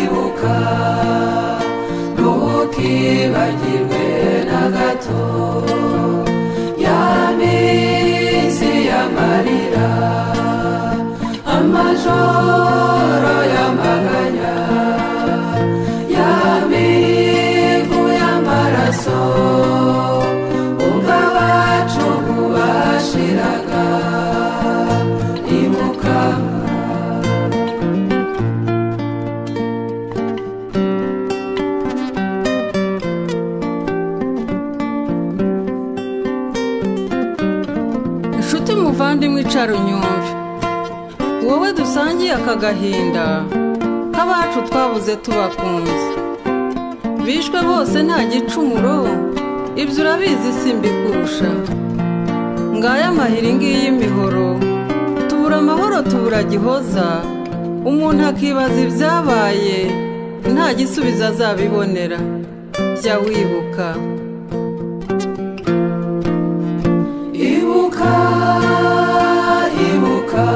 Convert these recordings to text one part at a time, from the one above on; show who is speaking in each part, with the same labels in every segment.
Speaker 1: ibuka ntukibagirwe na gato ya minsi y'amarira amajoro y'amaganya ya mivu y'amaraso ubwo abacu bashiraga ibuka inshuti muvandimwe icara unyumve wowe dusangiye aka gahinda k'abacu twabuze tubakunze bishwe bose nta gicumuro ibyo urabizi simbikurusha ngaya amahiri ngiyi y'imihoro tubura amahoro tubura gihoza umuntu akibaza ibyabaye nta gisubizo azabibonera jya wibuka ibuka ibuka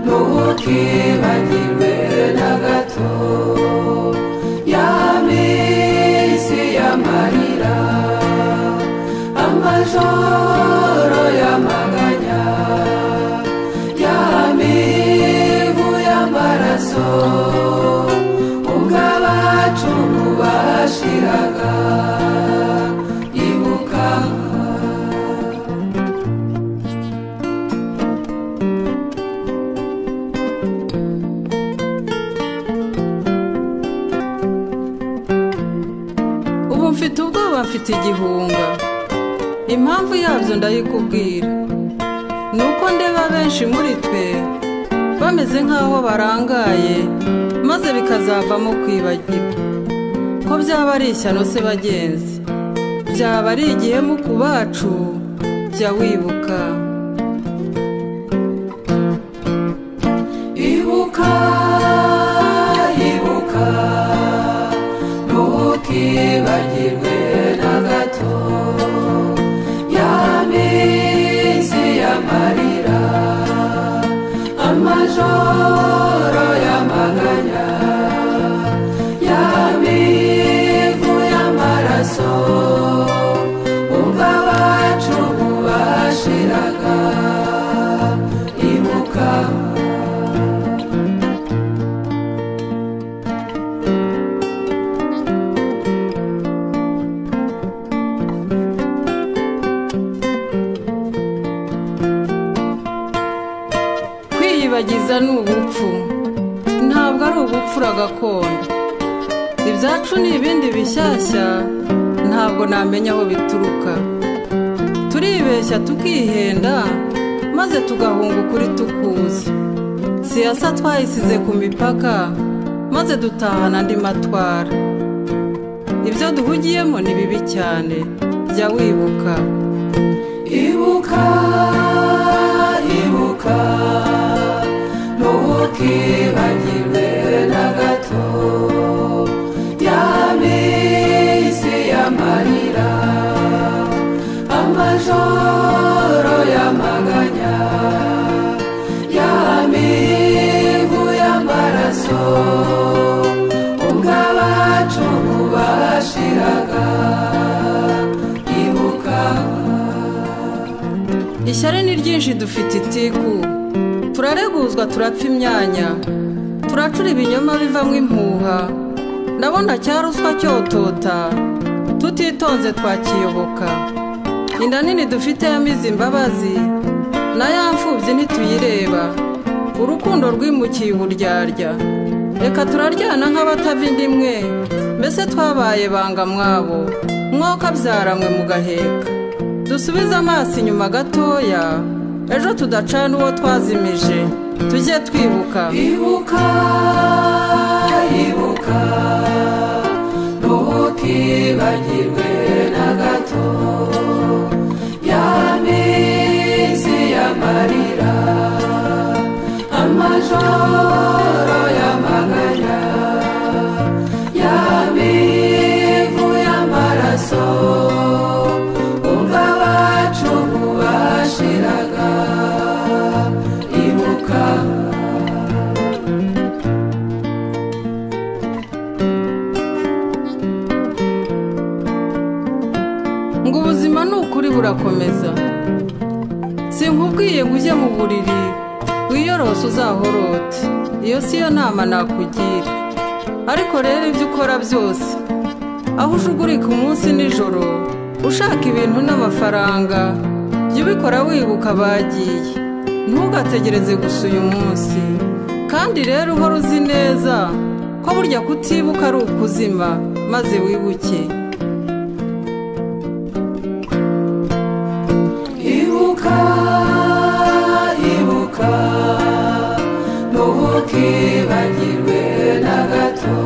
Speaker 1: ntukibagirwe na gato ya minsi y'amarira amajoro y'amaganya ya mivu y'amaraso ubwo abacu bashiraga ibuka ubu mfite ubwoba mfite igihunga impamvu yabyo ndayikubwira nuko ndeba benshi muri twe bameze nk'aho barangaye maze bikazavamo kwibagirwa ko byaba ari ishyano se bagenzi byaba ari igihemu ku bacu jya wibuka ibuka ibuka ntukibagirwe na gato ya minsi y'amarira amajoro y'amaganya ya mivu y'amaraso ubwo abacu bashiraga ibuka kwiyibagiza ni ubupfu ntabwo ari ubupfura gakondo ibyacu ni ibindi bishyashya ntabwo namenya aho bituruka turibeshya tukihenda maze tugahunga ukuri tukuzi siyasa twayisize ku mipaka maze dutahana andi matwara ibyo duhugiyemo ni bibi cyane jya wibuka ibuka ibuka ntukibagirwe na gato ya minsi y'amarira amajoro y'amaganya ya mivu y'amaraso ubwo abacu bashiraga ibuka ishyari ni ryinshi dufite itiku turareguzwa turapfa imyanya turacura ibinyoma bivamo impuha ndabona cyaruswa cyotota tutitonze twakiyoboka inda nini dufite yamize imbabazi na ya mfubyi ntituyireba urukundo rwimukiye uburyarya reka turaryana nk'abatava indi imwe mbese twabaye banga mwabo mwoka byaramwe mu gaheka dusubize amaso inyuma gatoya ejo tudacana uwo twazimije tujye twibuka ibuka ibuka ntukibagirwe na gato ya minsi y'amarira amajoro y'amaganya ya mivu y'amaraso ubwo abacu bashiraga ibuka urakomeza sinkubwiye ngo ujye mu buriri wiyorose uzahorote iyo siyo nama nakugira ariko rero ibyo ukora byose aho ujugurika umunsi nijoro ushaka ibintu n'amafaranga jya ubikora wibuka bagiye ntugategereze gusa uyu munsi kandi rero uhora uzi neza ko burya kutibuka ari ukuzima maze wibuke
Speaker 2: ibuka ibuka ntukibagirwe na gato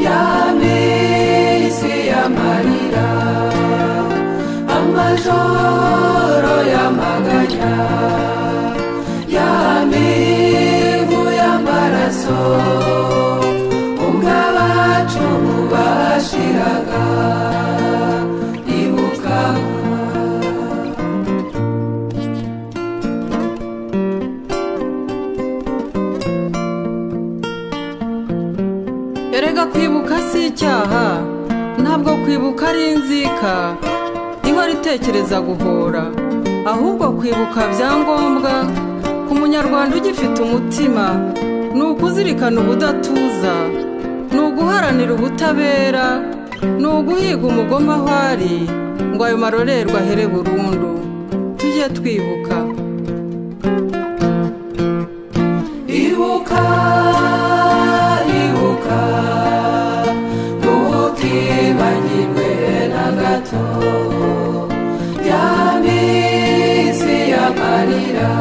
Speaker 2: ya minsi y'amarira amajoro y'amaganya ya mivu y'amaraso ubwo abacu bashiraga ibuka
Speaker 1: erega kwibuka si icyaha ntabwo kwibuka ari inzika ihora itekereza guhora ahubwo kwibuka byangombwa ku munyarwanda ugifite umutima ni ukuzirikana ubudatuza ni uguharanira ubutabera ni uguhiga umugoma aho ari ngo ayo marorerwa ahere burundu tujye twibuka
Speaker 2: ibuka ibuka ntukibagirwe na gato ya minsi y'amarira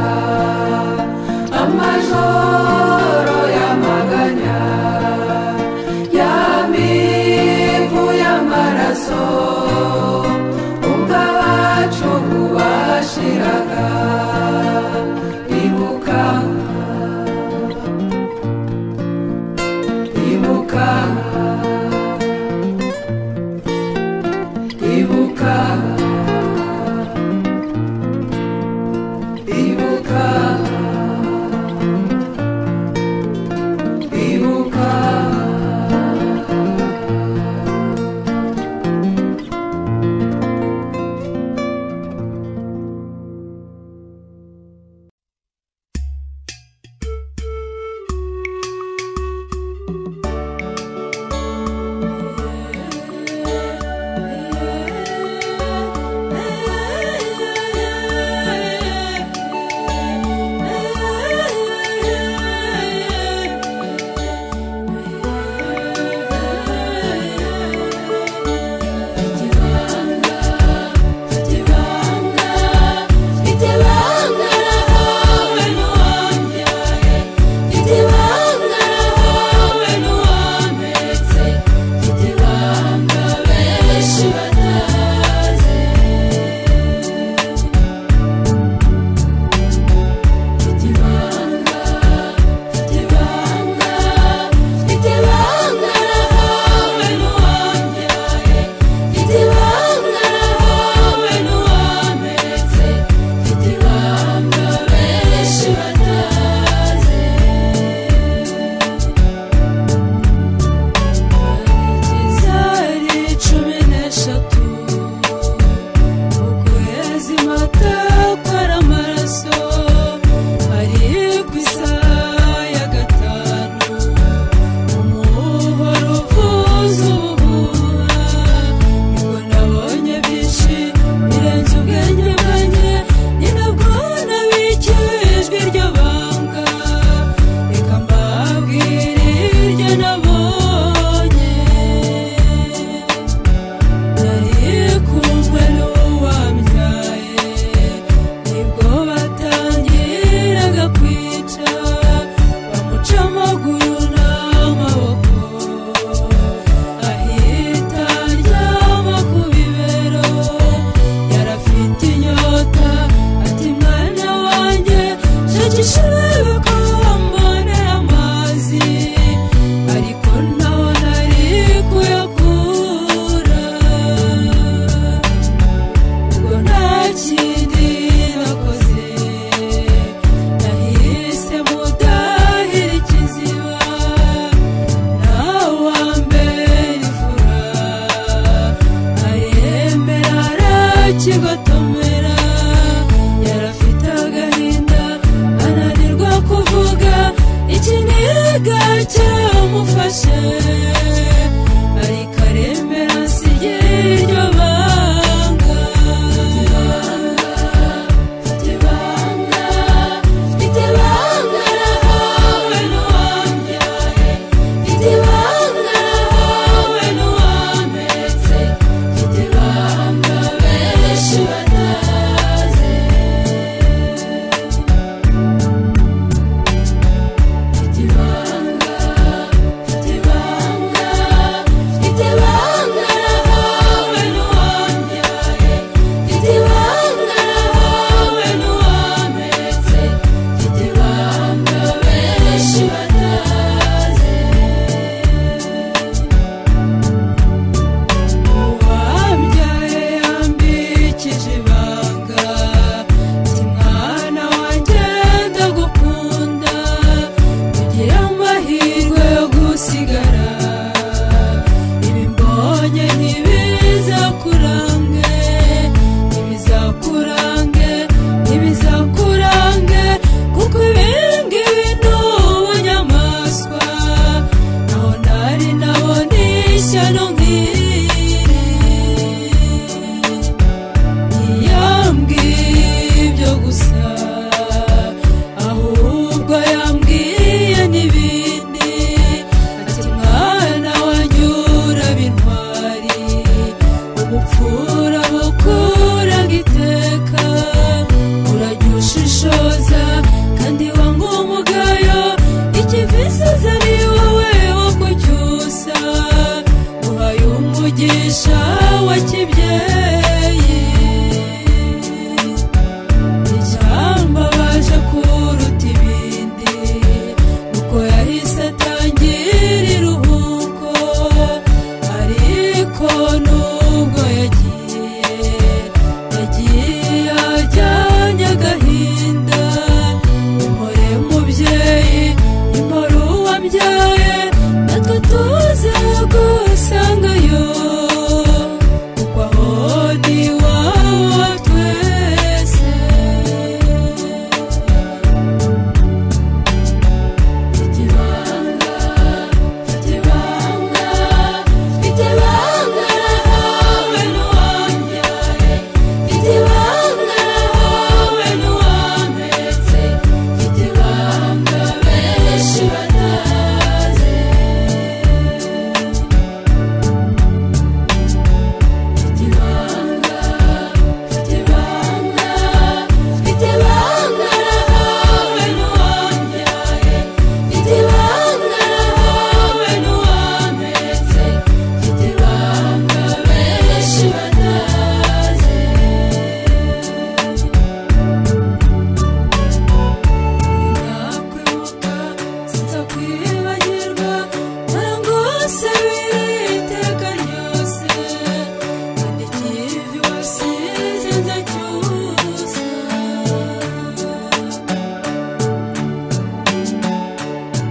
Speaker 2: amajoro y'amaganya ya mivu y'amaraso ubwo abacu bashiraga ibuka ibuka ibuka ibuka ibuka
Speaker 3: Nahisemo udahira ikiziba
Speaker 2: wabyaye natwe tuze gusangayo kuko aho ni wowe twese mfite ibanga nahawe n'uwambyaye mfite ibanga nahawe n'uwampetse mfite ibanga benshi batazi mfite ibanga nahawe n'uwambyaye mfite ibanga nahawe n'uwampetse mfite ibanga benshi batazi nakwibuka sinzakwibagirwa narangose iteka ryose kandi ikivi wasize nzacyusa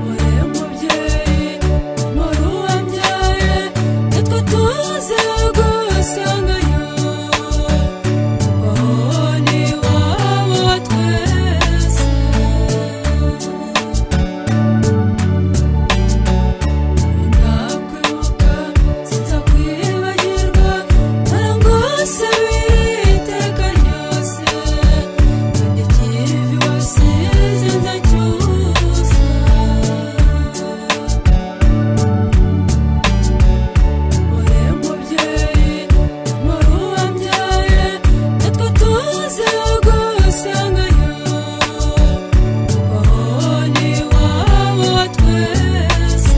Speaker 2: wowe mubyeyi mpora uwambyaye natwe tuze gusangayo aho ni wowe twese nakwibuka sinzakwibagirwa narangose iteka ryose kandi ikivi wasize nzacyusa wowe mubyeyi mpora uwambyaye natwe tuze gusangayo aho ni wowe twese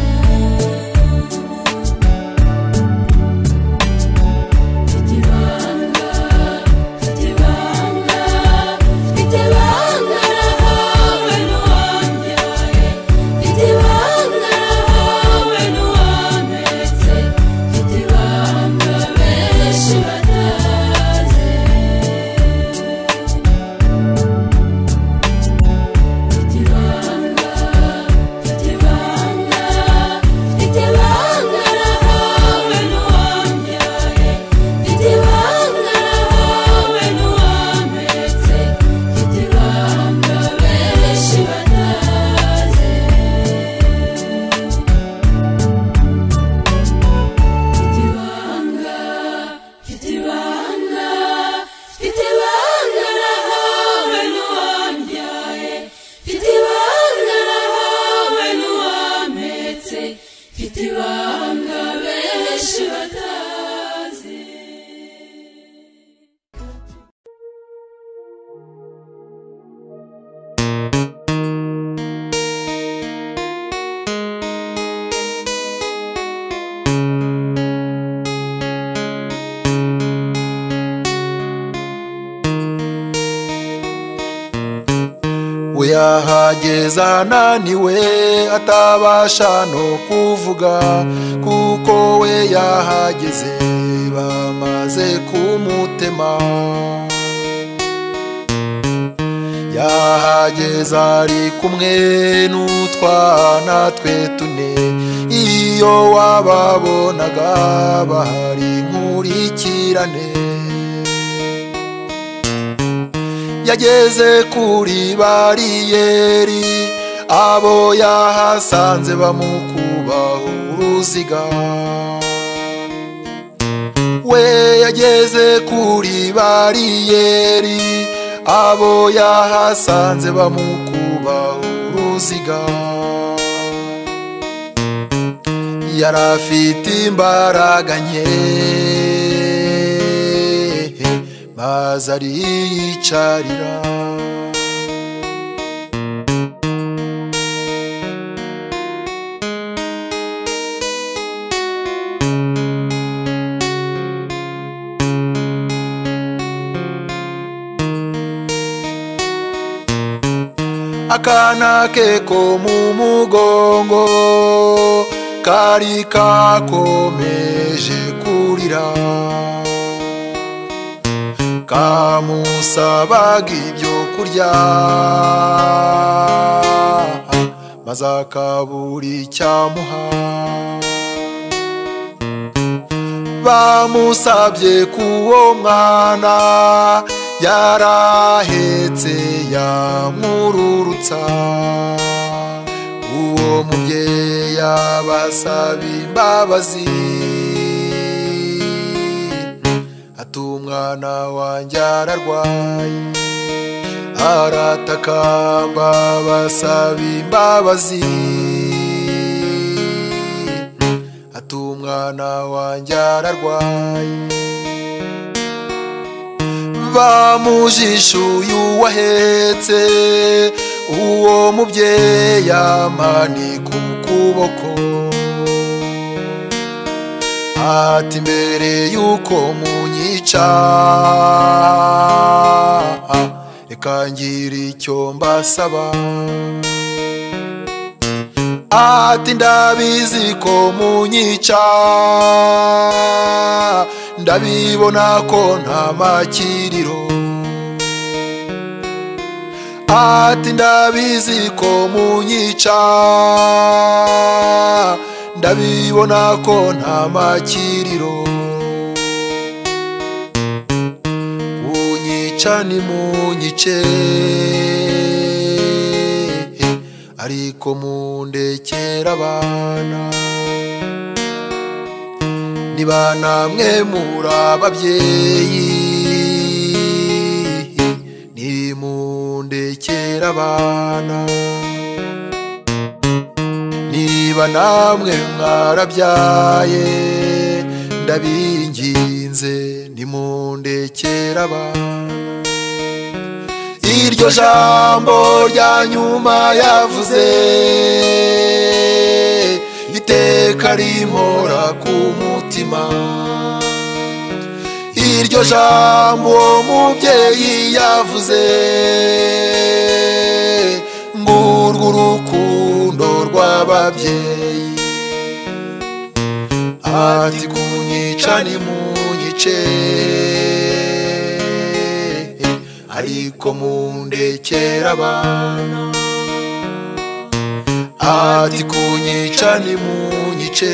Speaker 2: mfite ibanga nahawe n'uwambyaye mfite ibanga nahawe n'uwampetse mfite ibanga benshi batazi mfite ibanga nahawe n'uwambyaye mfite ibanga nahawe n'uwampetse mfite ibanga benshi batazi mfite ibanga nahawe n'uwambyaye mfite ibanga nahawe n'uwampetse mfite ibanga benshi batazi
Speaker 3: we yahageze ananiwe atabasha no kuvuga kuko we yahageze bamaze kumutema yahageze ari kumwe n'utwana twe tune iyo wababonaga bahari nkurikirane yageze kuri bariyeri abo yahasanze bamukubaho uruziga we yageze kuri bariyeri abo yahasanze bamukubaho uruziga yarafite imbaraga nke maze ariyicarira akana ke ko mu mugongo kari kakomeje kurira kamusabaga ibyo kurya maze akabura icyamuha. Bamusabye k'uwo mwana yarahetse yamwururutsa, uwo mubyeyi abasaba imbabazi, ati umwana wanjye ararwaye, aratakamba basaba imbabazi, ati umwana wanjye ararwaye. Bamujishuye uwahetse uwo mubyeyi amanika ukuboko, ati mbere yuko munyica reka ngira icyo mbasaba. Ati ndabizi ko munyica, ndabibona ko nta makiriro. Ati ndabizi ko munyica, ndabibona ko nta makiriro. Kunyica nimunyice, ariko mundekera abana. Niba namwe muri ababyeyi, nimundekera abana. Niba namwe mwarabyaye, ndabinginze nimundekera abana. Iryo jambo rya nyuma yavuze, iteka rimpora ku mutima. Iryo jambo uwo mubyeyi yavuze, ngurwo urukundo rw'ababyeyi. Ati kunyica nimunyice, ariko mundekera abana. Ati kunyica nimunyice,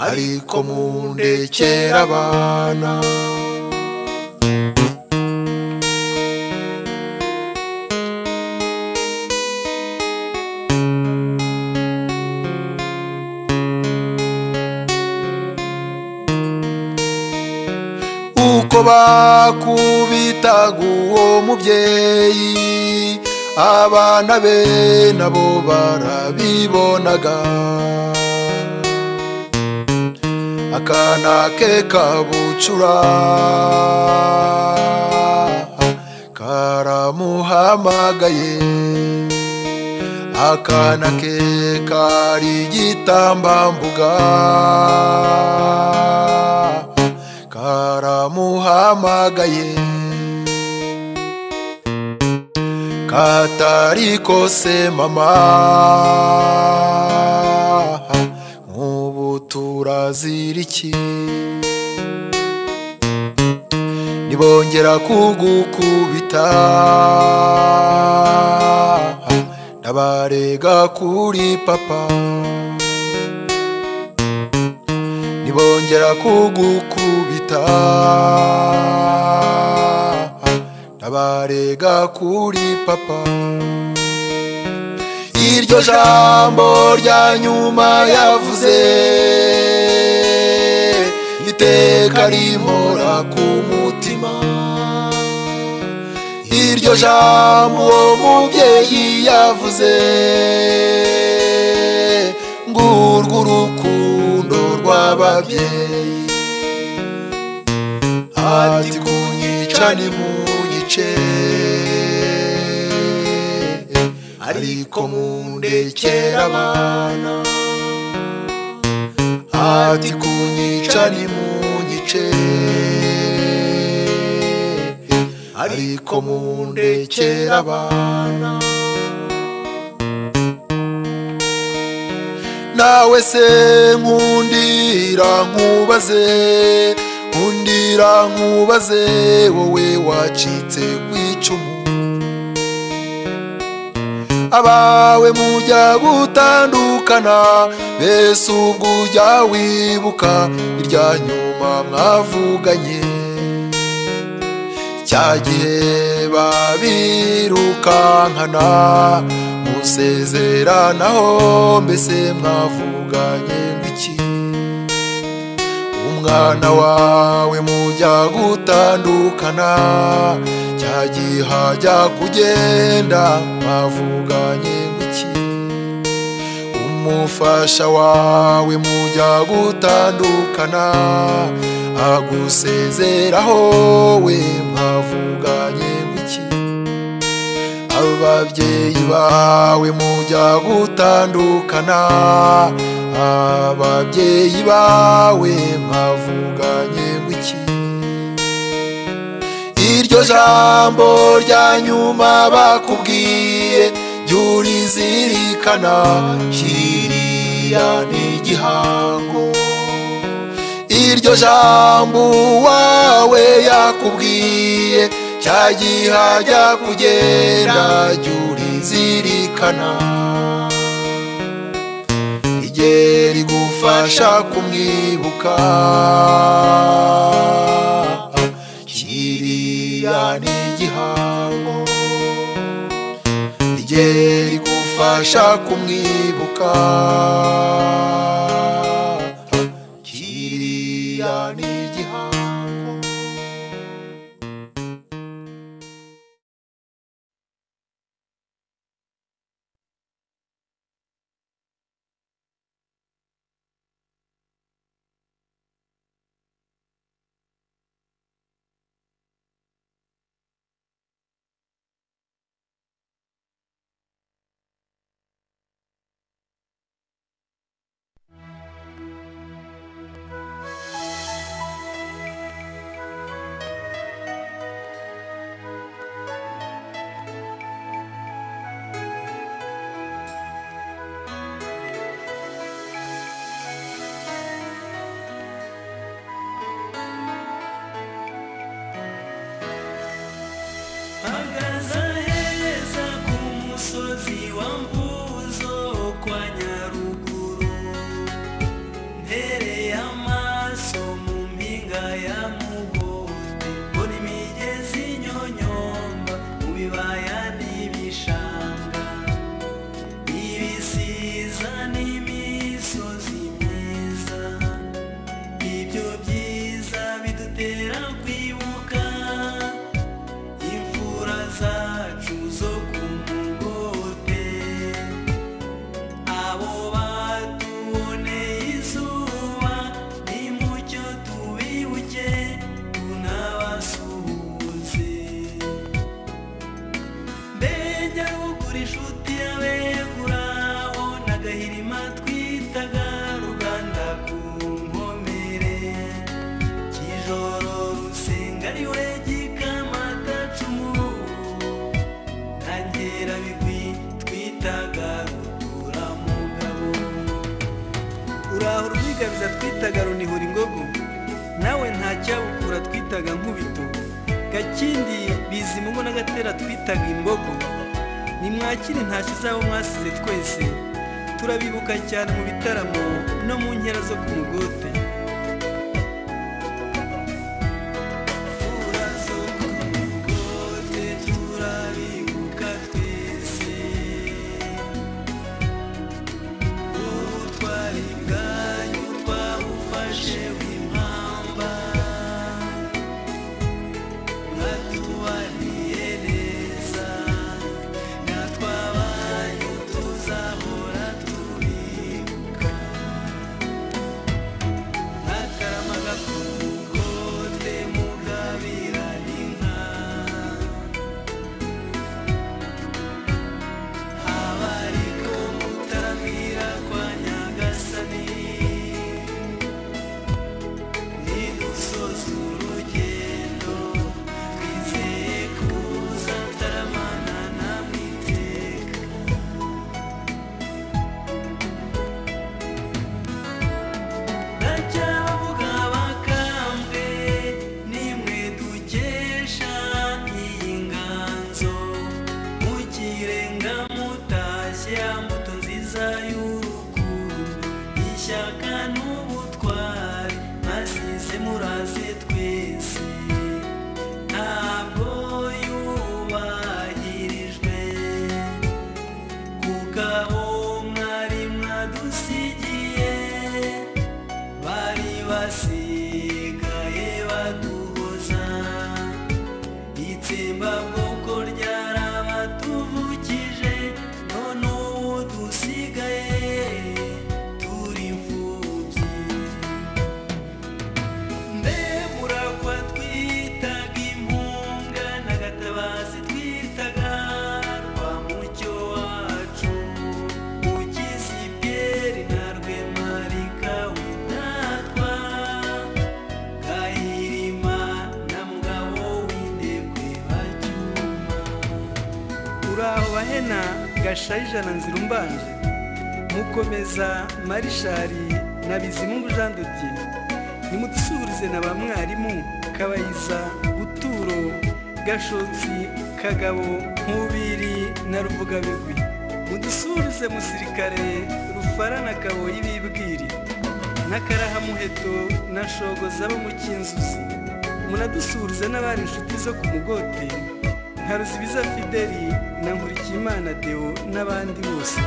Speaker 3: ariko mundekera abana. Uko bakubitaga uwo mubyeyi, abana be nabo barabibonaga. Akana ke kabucura karamuhamagaye, akana ke kari igitambambuga karamuhamagaye. Katari kose mama, nk'ubu turaziriki. Nibongera kugukubita, ndabarega kuri papa. Nibongera kugukubita, ndabarega kuri papa. Iryo jambo rya nyuma yavuze, iteka rimpora ku mutima. Iryo jambo uwo mubyeyi yavuze, ngurwo urukundo rw'ababyeyi. Ati kunyica nimunyice, ariko mundekera abana. Ati kunyica nimunyice, ariko mundekera abana. Nawe se nkundira nkubaze, nkundira nkubaze, wowe wacitse kw'icumu. abawe mujya gutandukana mbese ubwo ujya wibuka irya nyuma mwavuganye cya gihe babirukankana musezeranaho mbese mwavuganye ngwiki umwana wawe mujya gutandukana cya gihe ajya kugenda mwavuganye ngwiki umufasha wawe mujya gutandukana agusezeraho we mwavuganye ngwiki ababyeyi bawe mujya gutandukana ababyeyi bawe mwavuganye ngwiki iryo jambo rya nyuma bakubwiye ryurizirikana kiriya n'igihango iryo jambo wawe yakubwiye cya gihe ajya kugenda ryurizirikana igihe rigufasha kumwibuka kiriya n'igihango igihe rigufasha kumwibuka kiriya n'igihango
Speaker 4: twitaga runihura ingogo nawe ntacyabukura twitaga nkubito gakindi bizimungu n'agatera twitaga imbogo nimwakire ntashye zabo mwasize twese turabibuka cyane mu bitaramo no mu nkera zo ku mugote Gashayija na Nzirumbanje, Mukomeza Marishari na Bizimungu Jean de Dieu, nimudusuhurize na ba mwarimu Kabayiza, Buturo, Gashotsi, Kagabo, Nkubiri na Ruvugabigwi. Mudusuhurize Musirikare, Rufara na Kaboyi bibwiri, n'Akaraha Muheto na Shogoza bo mu Kinzuzi. Munadusuhurize n'abari inshuti zo ku Mugote nka Ruzibiza Fideli na Nkurikiyimana Deo n'abandi bose.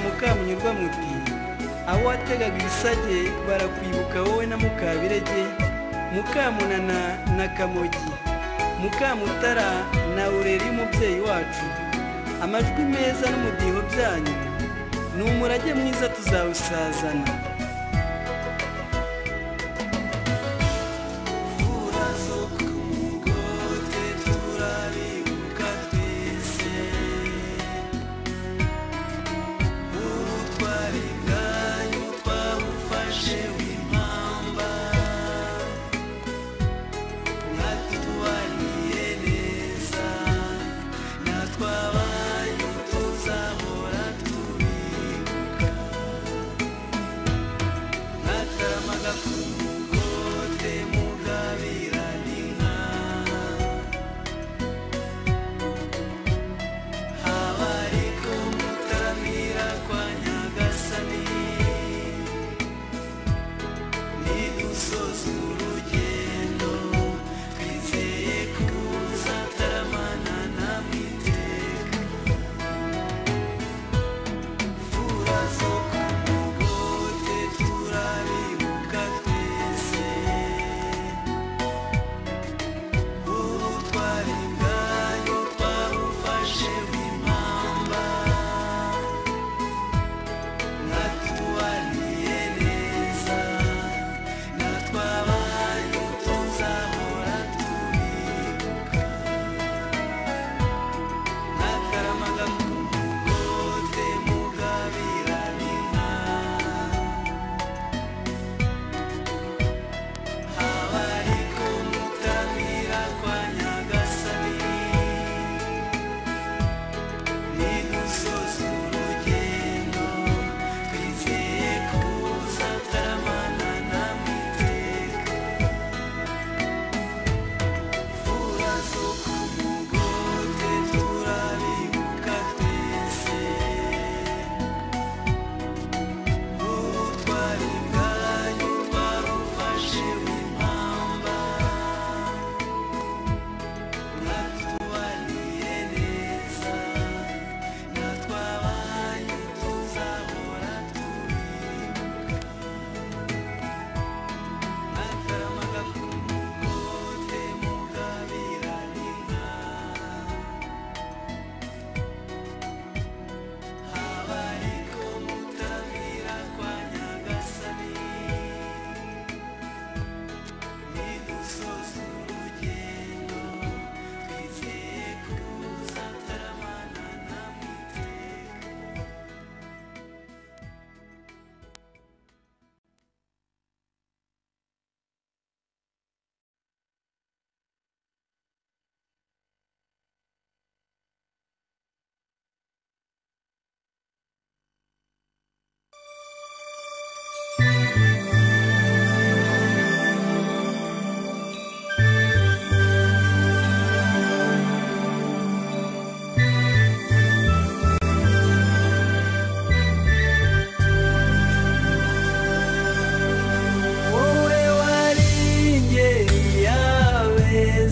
Speaker 4: Mukamunyurwa muti abo wategaga ibisage barakwibuka wowe na Mukabirege, Mukamunana na Kamogi, Mukamutara na Ureri umubyeyi wacu. Amajwi meza n'umudiho byanyu ni umurage mwiza tuzawusazana.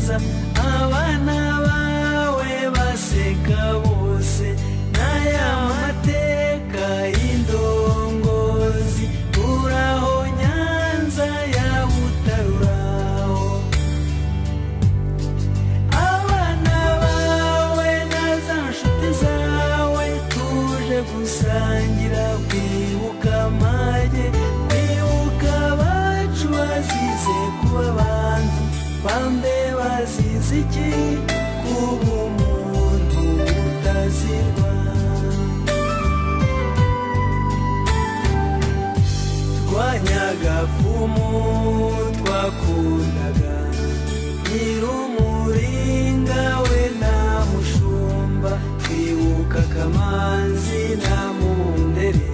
Speaker 4: abana bawe baseka bose n'aya mateka y'indongozi uraho Nyanza ya Butaruraho abana bawe na za nshuti zawe tuje gusangira kwibuka amage kwibuka abacu bazize kuba abantu bambe bazize iki kuba umuntu utazirwa twanyagafumu twakundaga nyirumuringa we na mushumba twibuka Kamanzi na Mundere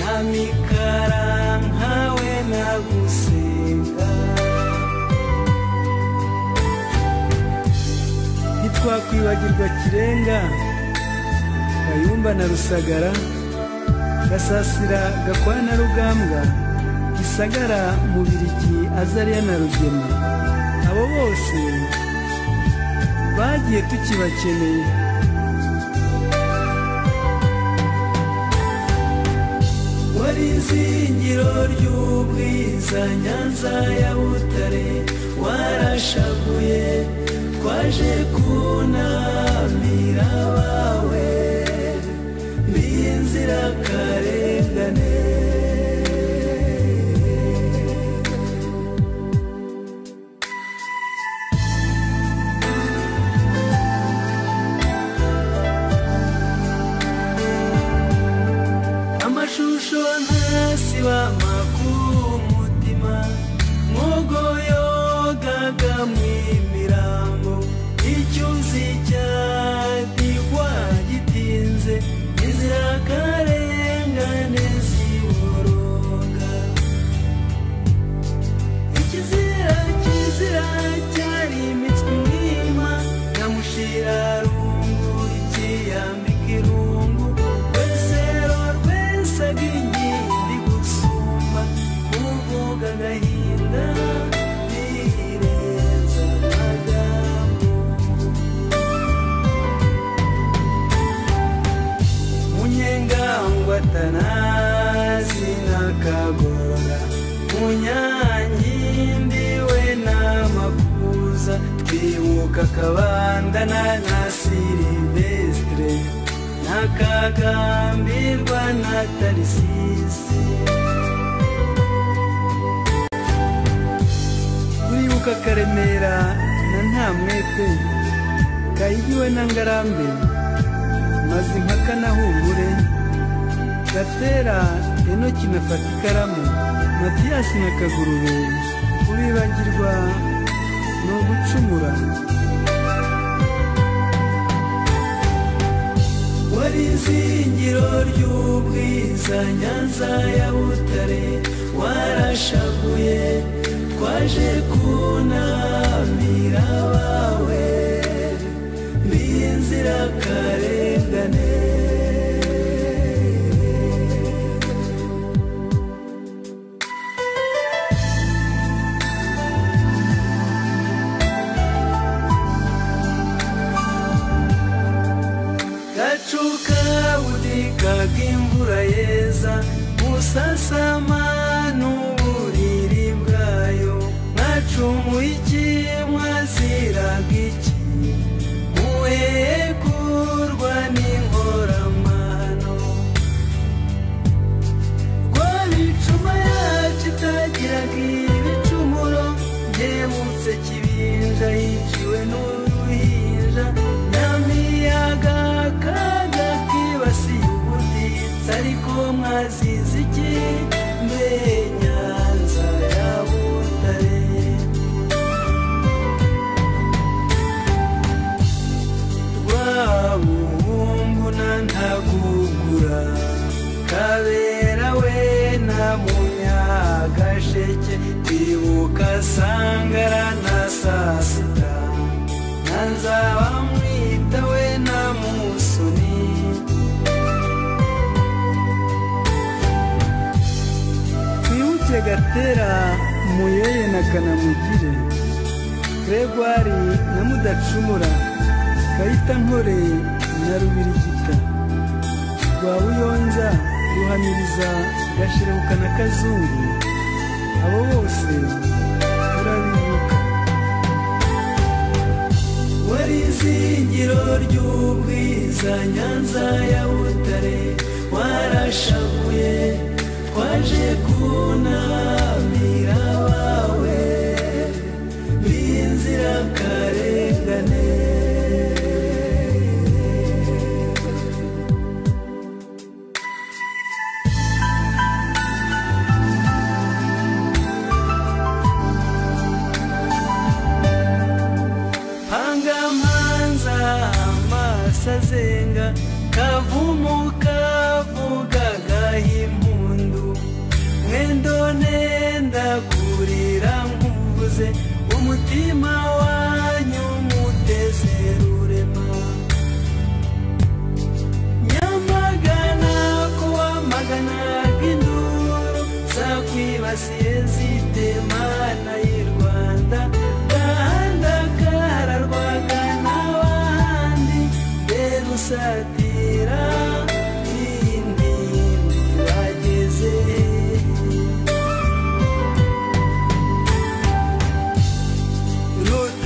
Speaker 4: na Mikaranka we na Gusenga ntitwakwibagirwa Kirenga Kayumba na Rusagara Gasasira Gakwana Rugambwa Gisagara Mubirigi Azariya na Rugema abo bose bagiye tukibakeneye wari izingiro ry'ubwiza Nyanza ya Butare warashavuye twaje kunamira abawe b'inzirakarengane amashusho ntasiba amakuru umutima mwogo yogaga mw'imirambo icyuzi cyadigwa gitinze inzirakarengane ziboroga ikizira cyari imitwe mwima nyamushirarungu ikiyambika irungu rwesero rwesaga inkindi gusumba kuvuga agahinda birenza amagambo munyengangwatanazi n'akagora munyankindi we n'amakuza twibuka Kabandana na Silvestre n'akagambirwa na Tarisisi turibuka Karemera na Ntamwete Kayigiwe na Ngarambe Mazimpaka na Humure Gatera Enoki na Fatikaramu Matiyasi na Kagurube kubibagirwa no gucumura wari izingiro ry'ubwiza Nyanza ya Butare warashavuye twaje kunamira abawe b'inzirakarengane gacuka budikaga imvura yeza musasama n'uburiri bwayo mwacumuye iki mwaziraga iki muhekurwa n'inkoramano rwabicuma yacu itagiraga ibicumuro ndemutse Kibinja yiciwe n'uruhinja nyamiyaga kaga kibasiye ubuditsi ariko mwazize iki mbe Nyanza ya Butare rwabuhumbu na Ntagugura Kabera we na Munya ndibuka sangara na sasita nzaba mwita we na musoni twibuke Gatera Muyeye na Kanamugire Gregoire na Mudacumura Kayita Nkore na Rubirigita Rwabuyonza Ruhamiriza Gashirebuka na Kazungu abo bose turabibuka wari izingiro ry'ubwiza Nyanza ya Butare warashavuye twaje kunamira abawe b'inzirakarengane Zenga kavumu kavugaga impundu mwendo nenda kurira nkuvuze umutima wanyu muteze rurema nyamagana kuwamagana induru zakwibasiye zitemana y'u Rwanda gahanda kararwaga satira indi bageze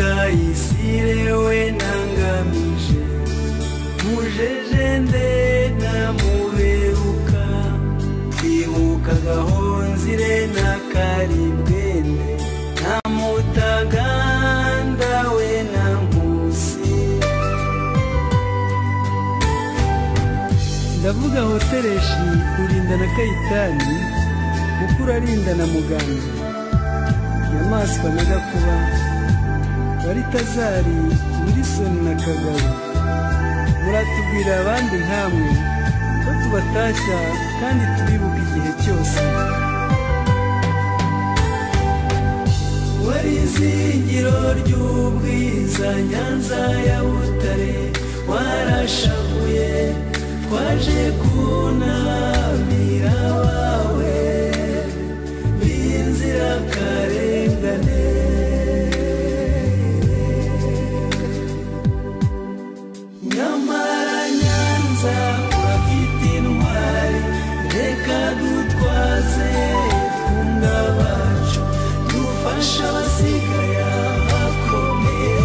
Speaker 4: Rutayisire we nangamije mujeje nde namuberuka twibuka Gahonzire na Karibwende na Mutaganda we na Nkusi ndavuga Hotereshi Rurinda na Kayitani Mukuru arinda na Muganga Nyamaswa na Gakuba Baritazari Wilson na Kagabo muratubwira abandi nkamwe ko tubatashya kandi tubibuka igihe cyose wari izingiro ry'ubwiza Nyanza ya Butare warashavuye twaje kunamira abawe b'inzirakarengane nyamara Nyanza urafite intwari reka dutwaze twunga bacu dufasha abasigaye abakomeye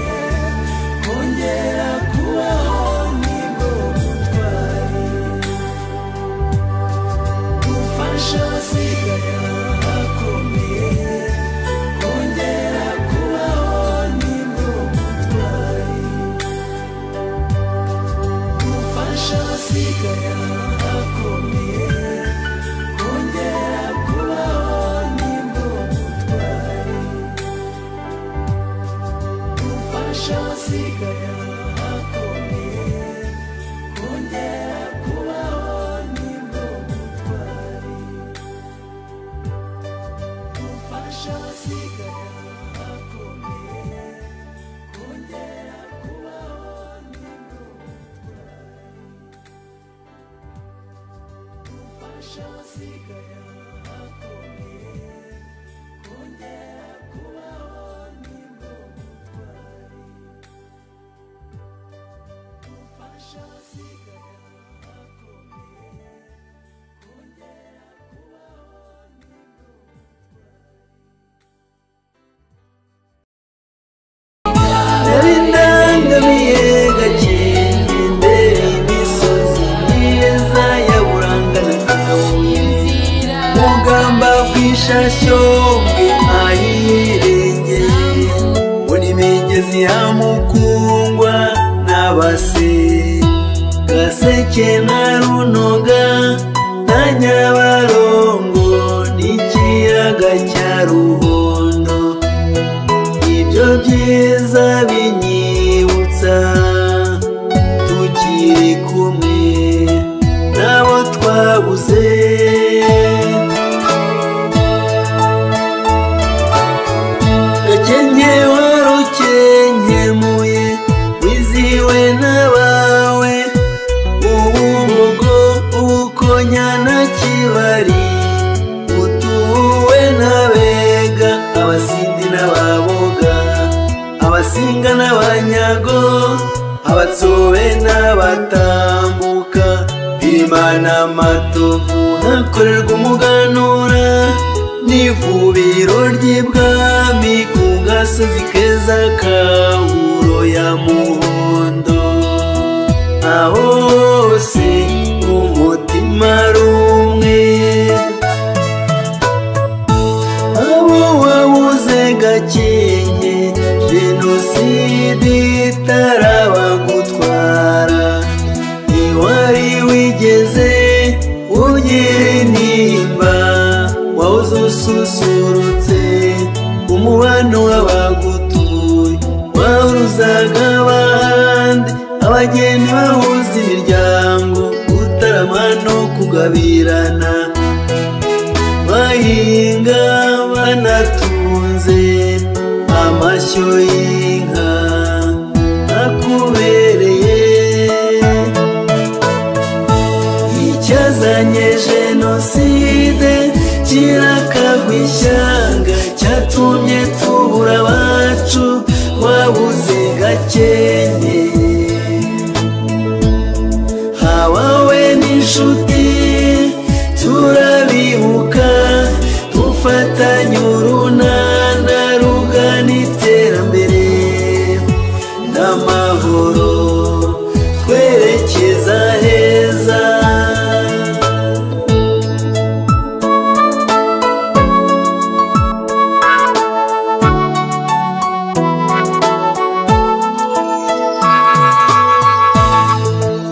Speaker 4: kongera kubaho abasigaye abakomeye kongera kubaho nibwo butwari dufasha abasigaye abakomeye kongera kubaho nibwo butwari dufasha abasigaye abakomeye kongera kubaho nibwo butwari dufasha abasigaye abakomeye kongera kubaho nibwo butwari dufasha abasigaye abakomeye kongera kubaho nibwo butwari dufasha abasigaye abakomeye kongera kubaho nibwo nari ndangamiye Gakenke imbere y'imisozi myiza ya Buranga na Kabuye mugamba kw'ishashyombe ahirengeye mbona imigezi ya Mukungwa n'Abase Gaseke na Runoga na Nyabarongo n'ikiyaga cya Ruhondo ibyo byiza binyibutsa tukiri kumwe n'abo twabuze n'abanyago, abatsobe n'abatambuka, birima n'amatovu hakorerwa umuganura, n'ivubiro ry'ibwami ku gasozi keza ka Huro ya Muhondo. Aho hose umutima ari umwe, abo wabuze Gakenke jenoside itarabagutwara, ntiwari wigeze ugira intimba, wahoze ususurutse umubano w'abagutuye, wahuruzaga abandi abageni bahuza imiryango, gutarama no kugabirana, bahinga banatunze amashyo y'inka akubereye. Icyazanye jenoside kirakagwa ishyanga, cyatumye tubura abacu wabuze Gakenke. Hawawe n'inshuti turabibuka, dufatanye urunana rugana iterambere n'amahoro, twerekeza heza.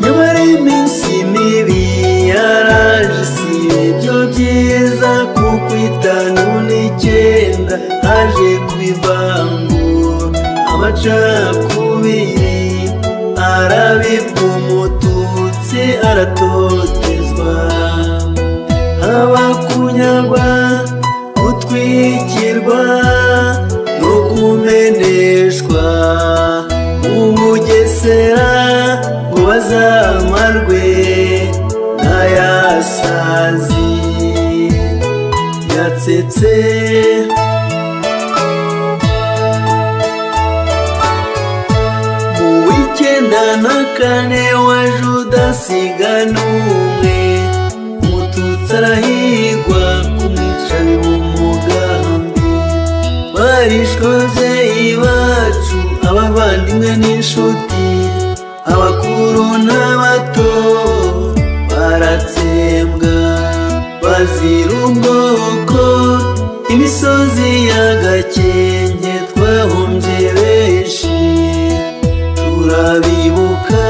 Speaker 4: Nyamara iminsi mibi yaraje, si ibyo byiza, kuko 59 haje kubivangura, amacakubiri arabibwa, umututsi aratotezwa, haba kunyagwa, gutwikirwa no kumeneshwa mu Bugesera, ngo bazamarwe n'ayasazi yatsetse. Mu w'94 waje udasiga n'umwe, umututsi arahigwa, kumwica biba umugambi, barishwe ababyeyi bacu, abavandimwe n'inshuti, abakuru n'abato baratsembwa bazira ubwoko. Imisozi ya Gakenke twahombye benshi, turabibuka.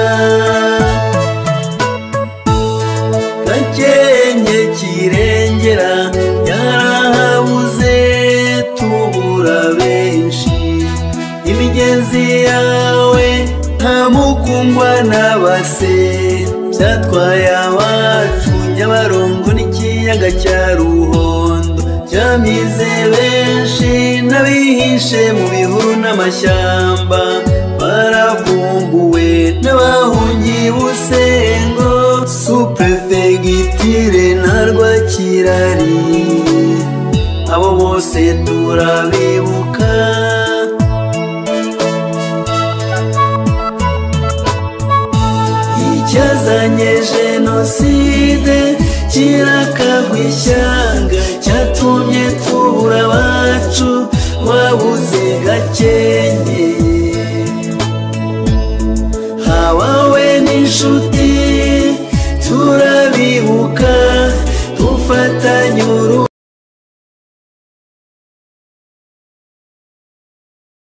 Speaker 4: Gakenke Kirengera yarahabuze, tubura benshi. Imigezi yawe nta mukungwa n'abase, byatwaye abacu Nyabarongo n'ikiyaga cya Ruhondo, byamize benshi n'abihishe mu bihuru n'amashyamba, baravumbuwe n'abahungiye Busengo, Suprefegitire na Rwakirari, abo bose turabibuka. Icyazanye jenoside kirakagwa ishyanga,